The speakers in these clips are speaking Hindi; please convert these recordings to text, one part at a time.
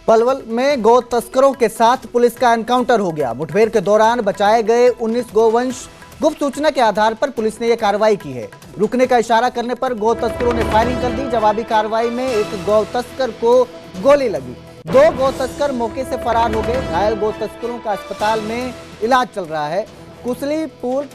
पलवल में गौ तस्करों के साथ पुलिस का एनकाउंटर हो गया। मुठभेड़ के दौरान बचाए गए 19 गोवंश। गुप्त सूचना के आधार पर पुलिस ने यह कार्रवाई की है। रुकने का इशारा करने पर गौ तस्करों ने फायरिंग कर दी। जवाबी कार्रवाई में एक गौ तस्कर को गोली लगी। 2 गौ तस्कर मौके से फरार हो गए। घायल गौ तस्करों का अस्पताल में इलाज चल रहा है। कुसलीपुर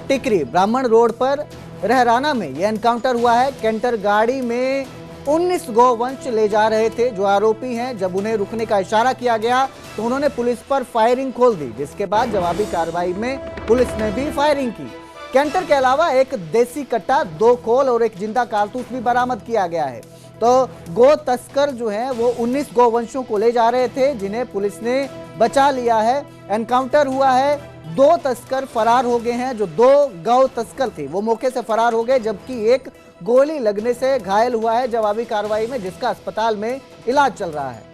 टिकरी ब्राह्मण रोड पर रहराना में यह एनकाउंटर हुआ है। कैंटर गाड़ी में 19 गोवंश ले जा रहे थे जो आरोपी हैं। जब उन्हें रुकने का इशारा किया गया तो उन्होंने पुलिस पर फायरिंग खोल दी, जिसके बाद जवाबी कार्रवाई में पुलिस ने भी फायरिंग की। कैंटर के अलावा एक देसी कट्टा, 2 खोल और एक जिंदा कारतूस भी बरामद किया गया है। तो गो तस्कर जो हैं वो 19 गोवंशों को ले जा रहे थे, जिन्हें पुलिस ने बचा लिया है। एनकाउंटर हुआ है। 2 तस्कर फरार हो गए हैं। जो 2 गौ तस्कर थे वो मौके से फरार हो गए, जबकि एक गोली लगने से घायल हुआ है जवाबी कार्रवाई में, जिसका अस्पताल में इलाज चल रहा है।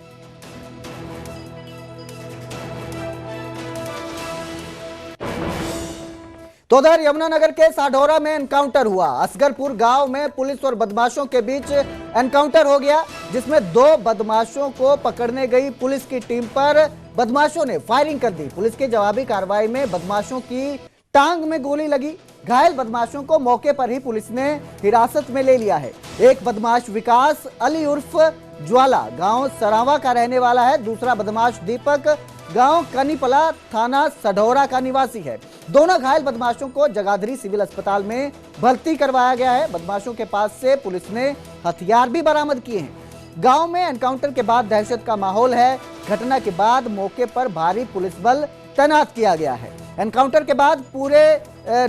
तो उधर यमुनानगर के साढौरा में एनकाउंटर हुआ। असगरपुर गांव में पुलिस और बदमाशों के बीच एनकाउंटर हो गया, जिसमें 2 बदमाशों को पकड़ने गई पुलिस की टीम पर बदमाशों ने फायरिंग कर दी। पुलिस की जवाबी कार्रवाई में बदमाशों की टांग में गोली लगी। घायल बदमाशों को मौके पर ही पुलिस ने हिरासत में ले लिया है। एक बदमाश विकास अली उर्फ ज्वाला गांव सरावा का रहने वाला है। दूसरा बदमाश दीपक गांव कनीपला थाना सढौरा का निवासी है। दोनों घायल बदमाशों को जगाधरी सिविल अस्पताल में भर्ती करवाया गया है। बदमाशों के पास से पुलिस ने हथियार भी बरामद किए हैं। गांव में एनकाउंटर के बाद दहशत का माहौल है। घटना के बाद मौके पर भारी पुलिस बल तैनात किया गया है। एनकाउंटर के बाद पूरे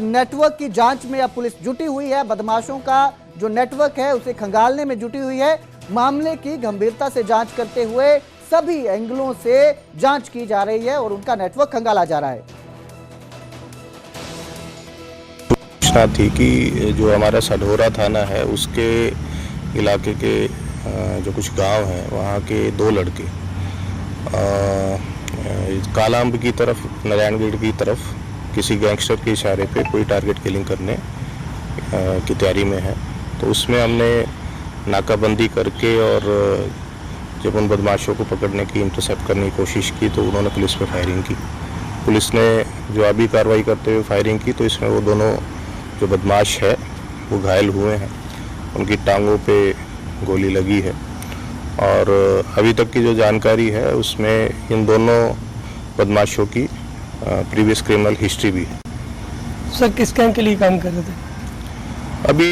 नेटवर्क की जांच में अब पुलिस जुटी हुई है। बदमाशों का जो नेटवर्क है उसे खंगालने में जुटी हुई है। मामले की गंभीरता से जांच करते हुए सभी एंगलों से जांच की जा रही है और उनका नेटवर्क खंगाला जा रहा है। सूचना थी कि जो हमारा सढौरा थाना है उसके इलाके के जो कुछ गांव हैं वहाँ के 2 लड़के कालांब की तरफ, नारायणगढ़ की तरफ किसी गैंगस्टर के इशारे पे कोई टारगेट किलिंग करने की तैयारी में है। तो उसमें हमने नाकाबंदी करके और जब उन बदमाशों को पकड़ने की, इंटरसेप्ट करने की कोशिश की तो उन्होंने पुलिस पे फायरिंग की। पुलिस ने जवाबी कार्रवाई करते हुए फायरिंग की तो इसमें वो दोनों जो बदमाश है वो घायल हुए हैं। उनकी टांगों पे गोली लगी है और अभी तक की जो जानकारी है उसमें इन दोनों बदमाशों की प्रीवियस क्रिमिनल हिस्ट्री भी है। सर किस काम के लिए काम कर रहे थे? अभी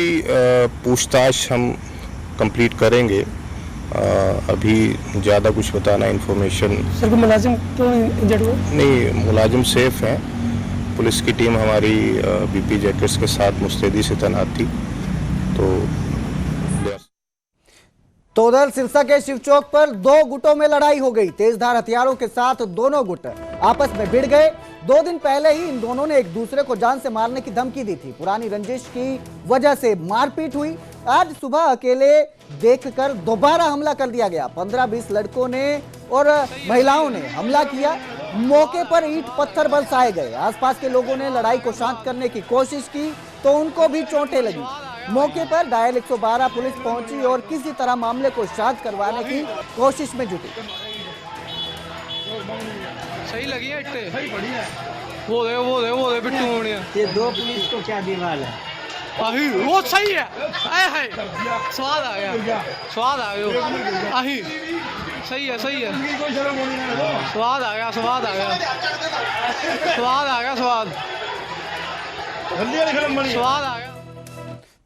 पूछताछ हम कंप्लीट करेंगे। अभी ज़्यादा कुछ बताना इन्फॉर्मेशन। सर को मुलाजिम तो इंजर्ड हुआ? नहीं, मुलाजिम सेफ हैं। पुलिस की टीम हमारी बीपी जैकेट्स के साथ मुस्तैदी से तैनात थी। तो उधर सिरसा के शिव चौक पर 2 गुटों में लड़ाई हो गई। तेजधार हथियारों के साथ दोनों गुट आपस में भिड़ गए। 2 दिन पहले ही इन दोनों ने एक दूसरे को जान से मारने की धमकी दी थी। पुरानी रंजिश की वजह से मारपीट हुई। आज सुबह अकेले देखकर दोबारा हमला कर दिया गया। 15-20 लड़कों ने और महिलाओं ने हमला किया। मौके पर ईंट पत्थर बरसाए गए। आसपास के लोगों ने लड़ाई को शांत करने की कोशिश की तो उनको भी चोटें लगी। मौके पर डायल 112 पुलिस पहुंची और किसी तरह मामले को शांत करवाने की कोशिश में जुटी। सही लगी है इट्टे, सही बढ़िया। वो दे बिट्टू मोड़िया। ये 2 पुलिस को क्या दीवार है? आही वो सही है। आए हाय स्वाद आ गया, स्वाद आ गया। आही सही है, सही है। स्वाद आ गया, स्वाद आ गया, स्वाद आ गया, स्वाद आ गया।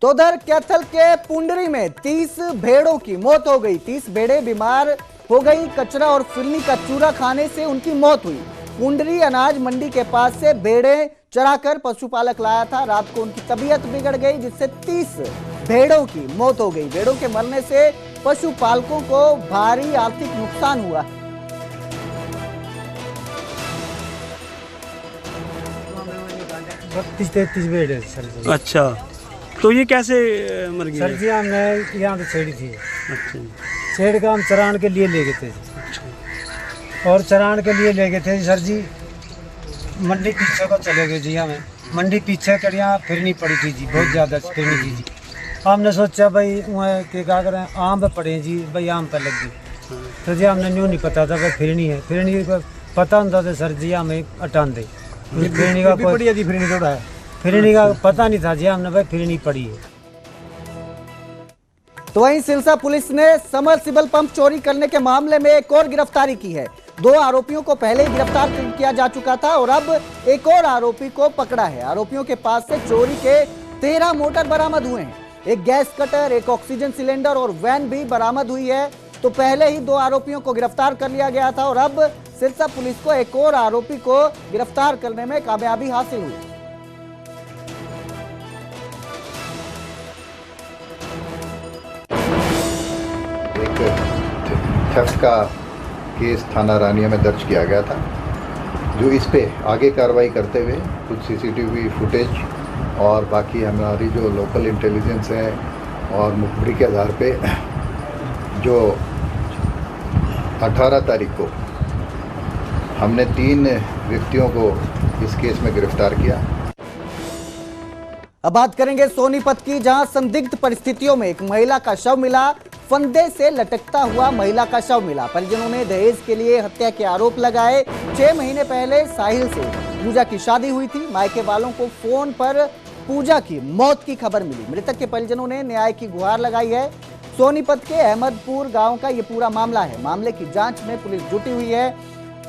तो उधर कैथल के पुंडरी में 30 भेड़ों की मौत हो गई। 30 भेड़ें बीमार हो गई। कचरा और फिरनी का चूरा खाने से उनकी मौत हुई। पुंडरी अनाज मंडी के पास से भेड़ें चराकर पशुपालक लाया था। रात को उनकी तबीयत बिगड़ गई, जिससे 30 भेड़ों की मौत हो गई। भेड़ों के मरने से पशुपालकों को भारी आर्थिक नुकसान हुआ। 32-33 भेड़ है सर। अच्छा, तो ये कैसे मर गई? सर जी हमने यहाँ पे छेड़ी थी। अच्छा, छेड़ का हम चरान के लिए ले गए थे। अच्छा। और चरान के लिए ले गए थे सर जी। मंडी पीछे को चले गए जी। हमें मंडी पीछे कर यहाँ फिरनी पड़ी थी जी, बहुत ज़्यादा फिरनी थी जी। हमने सोचा भाई वहाँ के क्या करें, आम पे पड़े जी, भाई आम पे लग गई। तो जी हमने न्यू नहीं पता था भाई फिरनी है, फिरनी को पता होता तो सर जी हमें हटान दे। फिरनी का कोई फिरनी का पता नहीं था जी, हमने भाई फिरनी पड़ी है। तो वहीं सिरसा पुलिस ने समरसिबल पंप चोरी करने के मामले में एक और गिरफ्तारी की है। 2 आरोपियों को पहले ही गिरफ्तार किया जा चुका था और अब एक और आरोपी को पकड़ा है। आरोपियों के पास से चोरी के 13 मोटर बरामद हुए हैं। एक गैस कटर, एक ऑक्सीजन सिलेंडर और वैन भी बरामद हुई है। तो पहले ही 2 आरोपियों को गिरफ्तार कर लिया गया था और अब सिरसा पुलिस को एक और आरोपी को गिरफ्तार करने में कामयाबी हासिल हुई। थेफ्ट का केस थाना रानिया में दर्ज किया गया था, जो इस पे आगे कार्रवाई करते हुए कुछ सीसीटीवी फुटेज और बाकी हमारी जो लोकल इंटेलिजेंस है और मुखबिरी के आधार पे जो 18 तारीख को हमने 3 व्यक्तियों को इस केस में गिरफ्तार किया। अब बात करेंगे सोनीपत की, जहां संदिग्ध परिस्थितियों में एक महिला का शव मिला। फंदे से लटकता हुआ महिला का शव मिला। परिजनों ने दहेज के लिए हत्या के आरोप लगाए। 6 महीने पहले साहिल से पूजा की शादी हुई थी। मायके वालों को फोन पर पूजा की मौत की खबर मिली। मृतक के परिजनों ने न्याय की गुहार लगाई है। सोनीपत के अहमदपुर गांव का ये पूरा मामला है। मामले की जांच में पुलिस जुटी हुई है।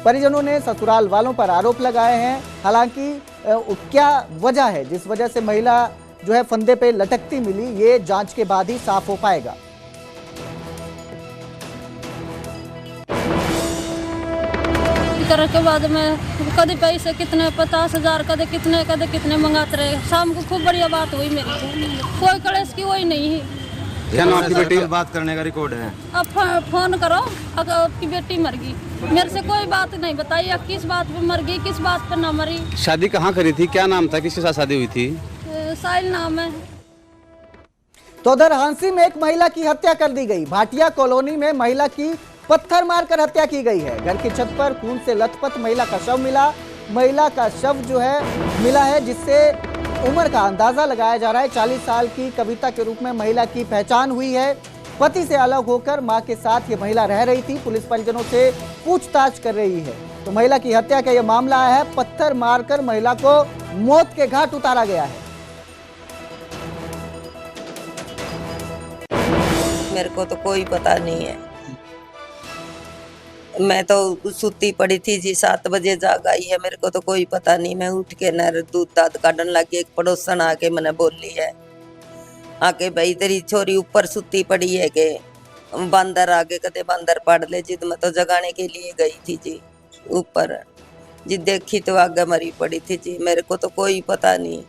परिजनों ने ससुराल वालों पर आरोप लगाए हैं। हालांकि क्या वजह है जिस वजह से महिला जो है फंदे पे लटकती मिली, ये जांच के बाद ही साफ हो पाएगा। तरह के बाद में कभी पैसे कितने 50,000 कदे कितने मंगाते रहे। शाम को खूब बढ़िया बात हुई मेरी से, कोई कलेश की वही नहीं है। क्या नाम की बेटी बात करने का रिकॉर्ड है। अब फोन करो, अगर आपकी बेटी मर गई, मेरे से कोई बात नहीं बताई, अब किस बात पे मर गई किस बात पे ना मरी। शादी कहाँ करी थी, क्या नाम था, किसके साथ शादी हुई थी? साहिल नाम है। तो उधर हांसी में एक महिला की हत्या कर दी गई। भाटिया कॉलोनी में महिला की पत्थर मारकर हत्या की गई है। घर की छत पर खून से लथपथ महिला का शव मिला। महिला का शव जो है मिला है, जिससे उम्र का अंदाजा लगाया जा रहा है। 40 साल की कविता के रूप में महिला की पहचान हुई है। पति से अलग होकर मां के साथ ये महिला रह रही थी। पुलिस परिजनों से पूछताछ कर रही है। तो महिला की हत्या का यह मामला है। पत्थर मारकर महिला को मौत के घाट उतारा गया है। मेरे को तो कोई पता नहीं है। मैं तो सुती पड़ी थी जी, 7 बजे जाग आई है। मेरे को तो कोई पता नहीं। मैं उठ के नर दूध दाद काटन लगी। एक पड़ोसन आके मैंने बोली है आके, भाई तेरी छोरी ऊपर सुती पड़ी है के बंदर आगे कदे बंदर पड़ ले। जिद मैं तो जगाने के लिए गई थी जी ऊपर जी, देखी तो आगे मरी पड़ी थी जी। मेरे को तो कोई पता नहीं।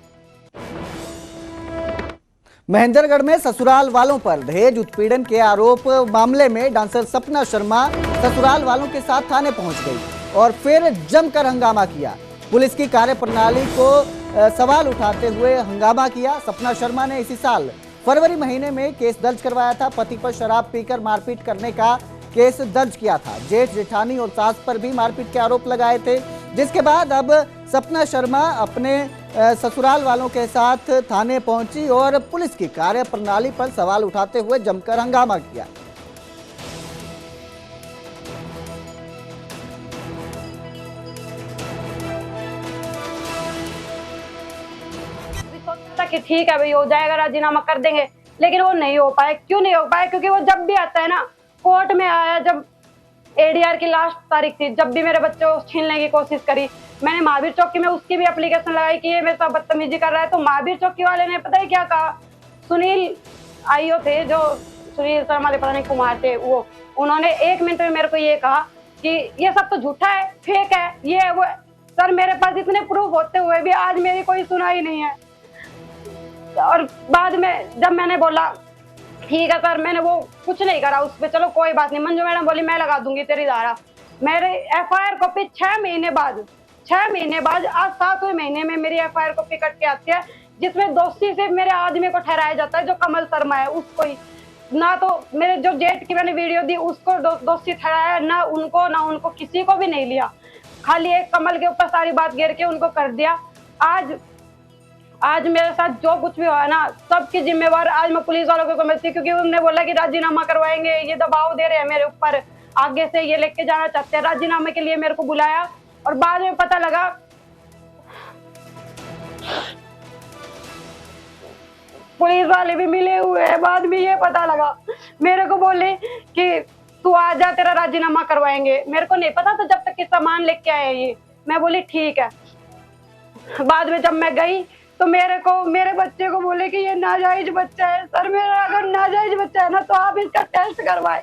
महेंद्रगढ़ में ससुराल वालों पर दहेज उत्पीड़न के आरोप मामले में डांसर सपना शर्मा ससुराल वालों के साथ थाने पहुंच गई और फिर जमकर हंगामा किया। पुलिस की कार्यप्रणाली को सवाल उठाते हुए हंगामा किया। सपना शर्मा ने इसी साल फरवरी महीने में केस दर्ज करवाया था। पति पर शराब पीकर मारपीट करने का केस दर्ज किया था। जेठ जेठानी और सास पर भी मारपीट के आरोप लगाए थे, जिसके बाद अब सपना शर्मा अपने ससुराल वालों के साथ थाने पहुंची और पुलिस की कार्यप्रणाली पर सवाल उठाते हुए जमकर हंगामा किया। कि ठीक है भाई हो जाएगा, राजीनामा कर देंगे, लेकिन वो नहीं हो पाया। क्यों नहीं हो पाया? क्योंकि वो जब भी आता है ना, कोर्ट में आया जब एडीआर की लास्ट तारीख थी, जब भी मेरे बच्चे को छीनने की कोशिश करी, मैंने महावीर चौकी में उसकी भी एप्लीकेशन लगाई कि ये मेरे साथ बदतमीजी कर रहा है। तो महावीर चौकी वाले ने पता है क्या कहा? सुनील आईओ थे, जो सुनील शर्मा पता नहीं कुमार थे, वो उन्होंने 1 मिनट में मेरे को ये कहा कि ये सब तो झूठा है, फेक है, ये है वो। सर मेरे पास इतने प्रूफ होते हुए भी आज मेरी कोई सुनाई नहीं है। और बाद में जब मैंने बोला ठीक है सर, मैंने वो कुछ नहीं करा उस पर, चलो कोई बात नहीं। मंजू मैडम बोली मैं लगा दूंगी तेरी धारा। मेरे एफआईआर कॉपी 6 महीने बाद आज 7वें महीने में मेरी एफआईआर कॉपी कट के आती है, जिसमें दोषी सिर्फ मेरे आदमी को ठहराया जाता है, जो कमल शर्मा है उसको ही। ना तो मेरे जो जेठ की मैंने वीडियो दी उसको दोषी ठहराया, ना उनको किसी को भी नहीं लिया। खाली एक कमल के ऊपर सारी बात घेर के उनको कर दिया। आज मेरे साथ जो कुछ भी हुआ ना, सबकी जिम्मेवार आज मैं पुलिस वालों को समझती हूँ, क्योंकि उन्होंने बोला कि राजीनामा करवाएंगे, ये दबाव दे रहे हैं मेरे ऊपर। आगे से ये लेके जाना चाहते हैं। राजीनामे के लिए मेरे को बुलाया और बाद में पता लगा पुलिस वाले भी मिले हुए हैं। बाद में ये पता लगा, मेरे को बोले कि तू आ जा, तेरा राजीनामा करवाएंगे। मेरे को नहीं पता था जब तक कि सामान लेके आए ये। मैं बोली ठीक है। बाद में जब मैं गई तो मेरे बच्चे को बोले कि ये नाजायज बच्चा है। सर मेरा अगर नाजायज बच्चा है ना तो आप इसका टेस्ट करवाएं।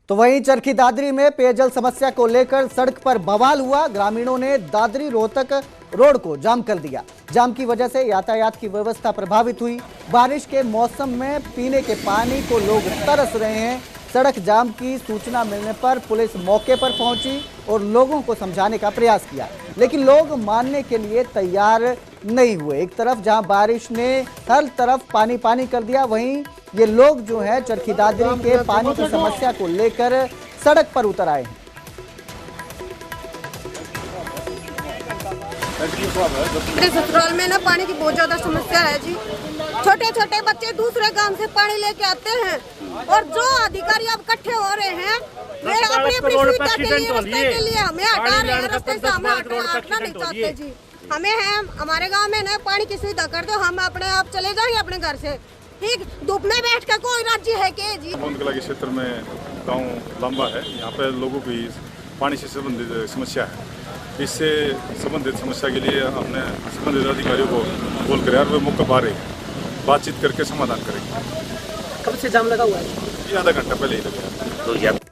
तो वहीं चरखी दादरी में पेयजल समस्या को लेकर सड़क पर बवाल हुआ। ग्रामीणों ने दादरी रोहतक रोड को जाम कर दिया। जाम की वजह से यातायात की व्यवस्था प्रभावित हुई। बारिश के मौसम में पीने के पानी को लोग तरस रहे हैं। सड़क जाम की सूचना मिलने पर पुलिस मौके पर पहुंची और लोगों को समझाने का प्रयास किया, लेकिन लोग मानने के लिए तैयार नहीं हुए। एक तरफ जहां बारिश ने हर तरफ पानी पानी कर दिया, वहीं ये लोग जो है चरखी दादरी के पानी की समस्या को लेकर सड़क पर उतर आए हैं। मेरे ससुराल में ना पानी की बहुत ज्यादा समस्या है जी। छोटे छोटे बच्चे दूसरे गांव से पानी लेके आते हैं और जो अधिकारी अब इकट्ठे हो रहे हैं वे अपनी अपनी सुविधा के लिए रास्ते के लिए हमें हटा रहे हैं। रास्ते से हमें हटना नहीं चाहते जी। हमें है हमारे गांव में ना पानी की सुविधा कर दो, हम अपने आप चले जाएंगे अपने घर से। ठीक धूप में बैठ कर कोई राज्य है के जी। गोंदकला के क्षेत्र में गाँव लंबा है, यहाँ पे लोगों की पानी से संबंधित समस्या है। इससे संबंधित समस्या के लिए हमने संबंधित अधिकारियों को बोल कर यार वे मौका पा रहे हैं, बातचीत करके समाधान करेंगे। कब से जाम लगा हुआ है? ये आधा घंटा पहले ही लगा।